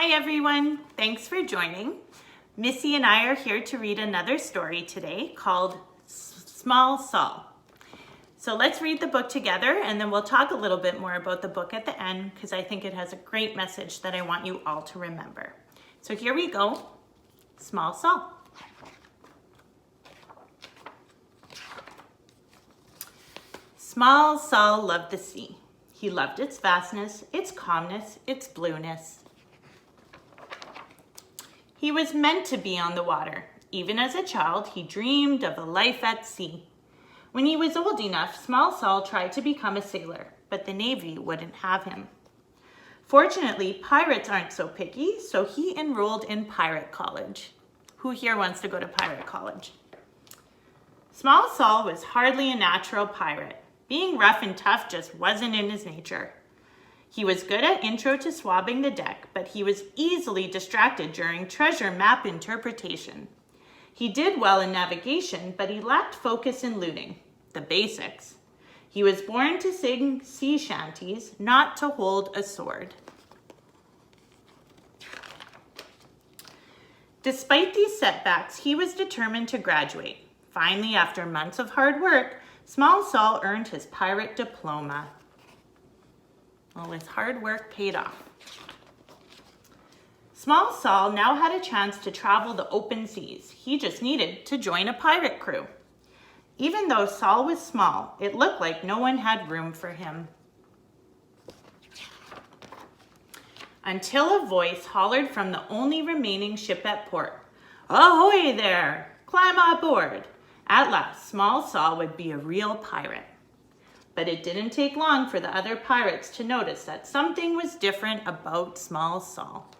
Hi everyone, thanks for joining. Missy and I are here to read another story today called Small Saul. So let's read the book together and then we'll talk a little bit more about the book at the end because I think it has a great message that I want you all to remember. So here we go, Small Saul. Small Saul loved the sea. He loved its vastness, its calmness, its blueness. He was meant to be on the water. Even as a child, he dreamed of a life at sea. When he was old enough, Small Saul tried to become a sailor, but the Navy wouldn't have him. Fortunately, pirates aren't so picky, so he enrolled in pirate college. Who here wants to go to pirate college? Small Saul was hardly a natural pirate. Being rough and tough just wasn't in his nature. He was good at intro to swabbing the deck, but he was easily distracted during treasure map interpretation. He did well in navigation, but he lacked focus in looting, the basics. He was born to sing sea shanties, not to hold a sword. Despite these setbacks, he was determined to graduate. Finally, after months of hard work, Small Saul earned his pirate diploma. Well, his hard work paid off. Small Saul now had a chance to travel the open seas. He just needed to join a pirate crew. Even though Saul was small, it looked like no one had room for him. Until a voice hollered from the only remaining ship at port. "Ahoy there! Climb aboard!" At last, Small Saul would be a real pirate. But it didn't take long for the other pirates to notice that something was different about Small Saul.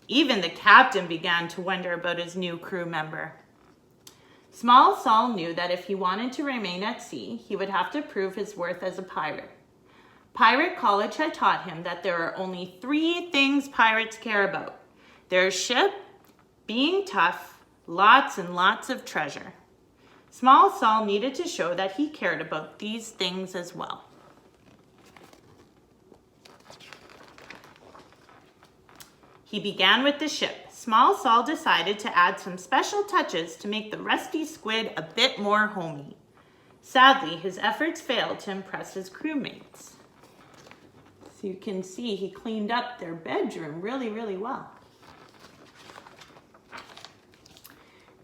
Even the captain began to wonder about his new crew member. Small Saul knew that if he wanted to remain at sea, he would have to prove his worth as a pirate. Pirate college had taught him that there are only 3 things pirates care about: their ship, being tough, lots and lots of treasure. Small Saul needed to show that he cared about these things as well. He began with the ship. Small Saul decided to add some special touches to make the rusty squid a bit more homey. Sadly, his efforts failed to impress his crewmates. So you can see he cleaned up their bedroom really well.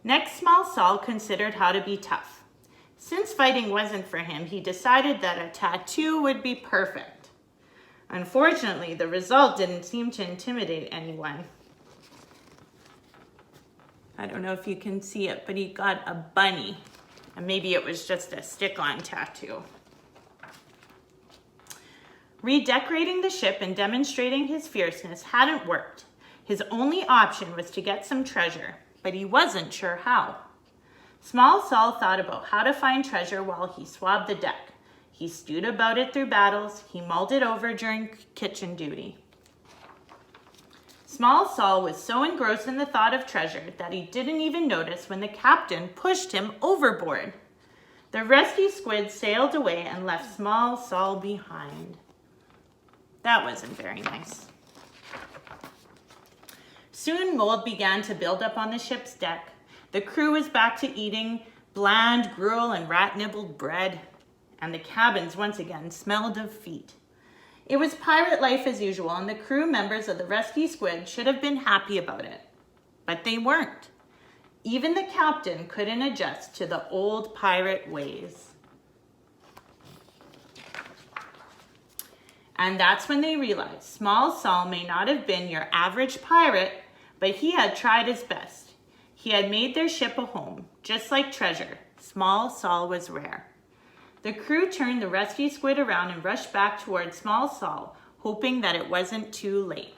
Next, Small Saul considered how to be tough. Since fighting wasn't for him, he decided that a tattoo would be perfect. Unfortunately, the result didn't seem to intimidate anyone. I don't know if you can see it, but he got a bunny. And maybe it was just a stick-on tattoo. Redecorating the ship and demonstrating his fierceness hadn't worked. His only option was to get some treasure, but he wasn't sure how. Small Saul thought about how to find treasure while he swabbed the deck. He stewed about it through battles. He mulled it over during kitchen duty. Small Saul was so engrossed in the thought of treasure that he didn't even notice when the captain pushed him overboard. The rusty squid sailed away and left Small Saul behind. That wasn't very nice. Soon mold began to build up on the ship's deck. The crew was back to eating bland gruel and rat-nibbled bread, and the cabins once again smelled of feet. It was pirate life as usual, and the crew members of the Rusty Squid should have been happy about it. But they weren't. Even the captain couldn't adjust to the old pirate ways. And that's when they realized Small Saul may not have been your average pirate, but he had tried his best. He had made their ship a home. Just like treasure, Small Saul was rare. The crew turned the Rusty Squid around and rushed back toward Small Saul, hoping that it wasn't too late.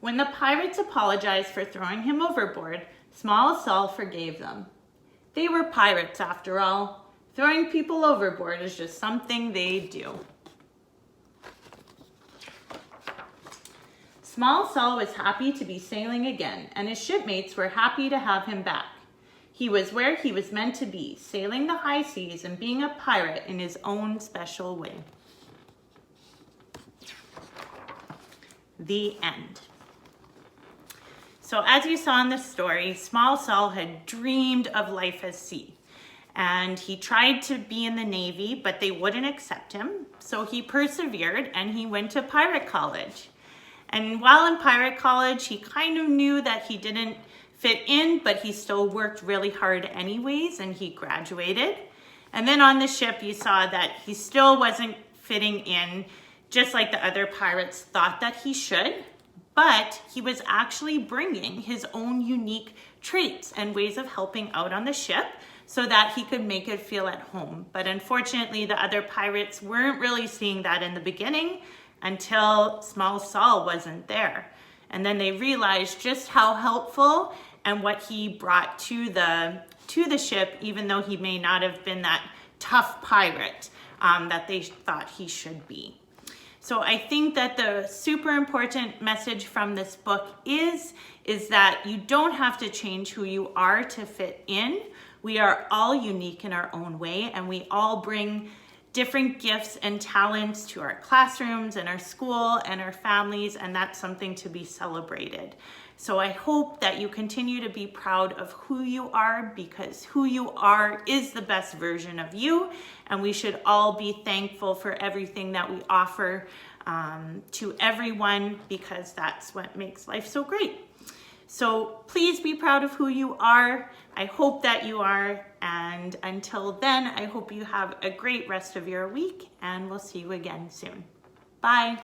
When the pirates apologized for throwing him overboard, Small Saul forgave them. They were pirates after all. Throwing people overboard is just something they do. Small Saul was happy to be sailing again, and his shipmates were happy to have him back. He was where he was meant to be, sailing the high seas and being a pirate in his own special way. The end. So as you saw in the story, small Saul had dreamed of life at sea. And he tried to be in the Navy, but they wouldn't accept him. So he persevered and he went to pirate college. And while in pirate college, he kind of knew that he didn't fit in, but he still worked really hard anyways, and he graduated. And then on the ship, you saw that he still wasn't fitting in, just like the other pirates thought that he should, but he was actually bringing his own unique traits and ways of helping out on the ship so that he could make it feel at home. But unfortunately, the other pirates weren't really seeing that in the beginning until small Saul wasn't there. And then they realized just how helpful and what he brought to the ship, even though he may not have been that tough pirate that they thought he should be. So I think that the super important message from this book is that you don't have to change who you are to fit in. We are all unique in our own way, and we all bring different gifts and talents to our classrooms and our school and our families, and that's something to be celebrated. So I hope that you continue to be proud of who you are, because who you are is the best version of you, and we should all be thankful for everything that we offer to everyone, because that's what makes life so great. So please be proud of who you are. I hope that you are. And until then, I hope you have a great rest of your week, and we'll see you again soon. Bye.